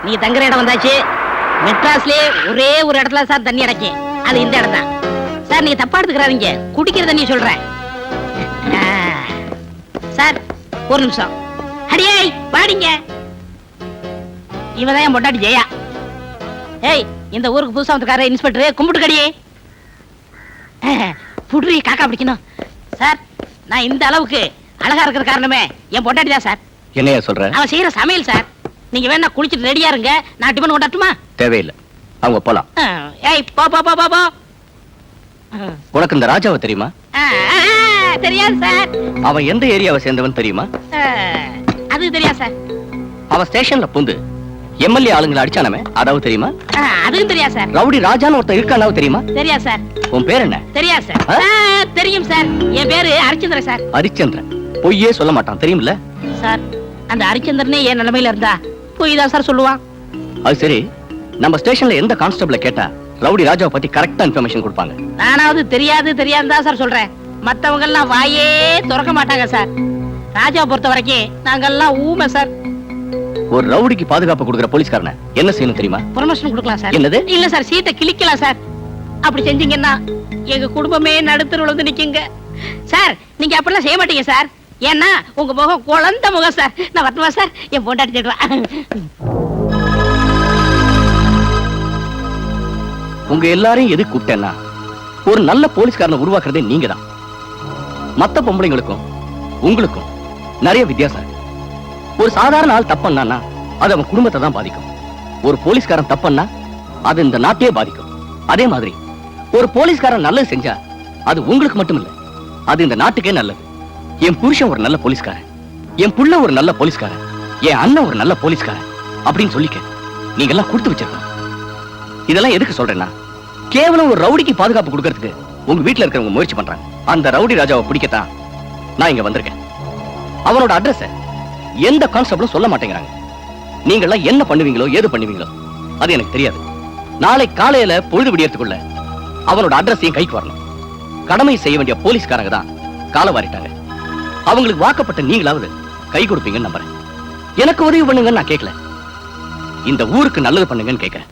நீ தங்குற இடம் வந்தாச்சு. மெட்ராஸ்லயே ஒரே ஒரு இடத்துல சார் தண்ணி அடைக்கு, அது இந்த இடம் தான் சார். நீங்க தப்பா எடுத்துக்கிறாதீங்க, குடிக்கிற தண்ணி சொல்றேன் சார். ஒரு நிமிஷம். அடியே பாடிங்க. இவதான் என் பொண்டாட்டி ஜெயா. ஏய், இந்த ஊருக்கு புதுசா வந்துக்கார இன்ஸ்பெக்டர் கும்பிட்டு கடியே புடுறி காக்கா பிடிக்கணும் சார். நான் இந்த அளவுக்கு அழகா இருக்கிற காரணமே என் பொண்டாட்டி தான் சார். என்னையா சொல்ற? அவன் செய்யற சமையல் சார். நீங்க வேணா குளிச்சுட்டு ரெடியா இருங்க, நான் டிபன் கொண்டாட்டுமா? தேவையில்லை, அவங்க போலாம். ஏய் போ போ போ போ. உனக்கு இந்த ராஜாவை தெரியுமா? தெரியாது சார். அவன் எந்த ஏரியாவை சேர்ந்தவன் தெரியுமா? அது தெரியாது சார். அவன் ஸ்டேஷன்ல புந்து எம்எல்ஏ ஆளுங்களை அடிச்சானமே, அதாவது தெரியுமா? அதுவும் தெரியாது சார். ரவுடி ராஜான்னு ஒருத்தன் இருக்கானாவும் தெரியுமா? தெரியாது சார். உன் பேர் என்ன? தெரியாது சார். தெரியும் சார், என் பேரு ஹரிச்சந்திரன் சார். ஹரிச்சந்திரன் பொய்யே சொல்ல மாட்டான், தெரியுமில்ல சார்? அந்த ஹரிச்சந்திரனே என் நிலைமையில இருந்தா பொய் தான் சார் சொல்லுவான். அது சரி, நம்ம ஸ்டேஷன்ல எந்த கான்ஸ்டபிள கேட்டா ரவுடி ராஜாவை பத்தி கரெக்டா இன்ஃபர்மேஷன் கொடுப்பாங்க? நானாவது தெரியாது தெரியாது தான் சார் சொல்றேன். மத்தவங்க எல்லாம் வாயே திறக்க மாட்டாங்க சார். ராஜாவை பொறுத்த வரைக்கும் நாங்கெல்லாம் ஊமை சார். ஒரு ரவுடிக்கு பாதுகாப்பு கொடுக்கிற போலீஸ்காரன என்ன செய்யணும் தெரியுமா? ப்ரமோஷன் கொடுக்கலாம் சார். என்னது? இல்ல சார், சீட்டை கிழிக்கலாம் சார். அப்படி செஞ்சீங்கன்னா எங்க குடும்பமே நடுத்தருல வந்து நிக்குங்க சார். நீங்க அப்படிலாம் செய்ய மாட்டீங்க சார். ஏன்னா உங்க முகம் குழந்தை முகம் சார். நான் வரட்டுமா சார்? என் பொண்டாட்டி தேடுவேன். உங்க எல்லாரையும் எதுக்கு கூப்பிட்டேன்னா, ஒரு நல்ல போலீஸ்காரனை உருவாக்குறதே நீங்க தான். மத்த பொம்பளைங்களுக்கும் உங்களுக்கும் நிறைய வித்தியாசம் இருக்கு. ஒரு சாதாரண ஆள் தப்பண்ணா அது அவன் குடும்பத்தை தான் பாதிக்கும். ஒரு போலீஸ்காரன் தப்பண்ணா அது இந்த நாட்டையே பாதிக்கும். அதே மாதிரி ஒரு போலீஸ்காரன் நல்லது செஞ்சா அது உங்களுக்கு மட்டும் இல்ல, அது இந்த நாட்டுக்கே நல்லது. என் புருஷன் ஒரு நல்ல போலீஸ்காரன், என் புள்ள ஒரு நல்ல போலீஸ்காரன், என் அண்ணன் ஒரு நல்ல போலீஸ்காரன் அப்படின்னு சொல்லிக்க நீங்க எல்லாம் கொடுத்து வச்சிருக்கணும். இதெல்லாம் எதுக்கு சொல்றேன்னா, கேவலம் ஒரு ரவுடிக்கு பாதுகாப்பு கொடுக்கறதுக்கு உங்க வீட்டுல இருக்கிறவங்க முயற்சி பண்றாங்க. அந்த ரவுடி ராஜாவை பிடிக்கத்தான் நான் இங்க வந்திருக்கேன். அவனோட அட்ரஸ் எந்த கான்ஸ்டபிளும் சொல்ல மாட்டேங்கிறாங்க. நீங்க எல்லாம் என்ன பண்ணுவீங்களோ ஏது பண்ணுவீங்களோ அது எனக்கு தெரியாது. நாளை காலையில பொழுது விடியறதுக்குள்ள அவனோட அட்ரஸ் என் கைக்கு வரணும். கடமை செய்ய வேண்டிய போலீஸ்காரங்க தான் காலை வாரிட்டாங்க. அவங்களுக்கு வாக்கப்பட்ட நீங்களாவது கை கொடுப்பீங்கன்னு நம்புறேன். எனக்கு உதவி பண்ணுங்கன்னு நான் கேட்கல, இந்த ஊருக்கு நல்லது பண்ணுங்கன்னு கேட்கிறேன்.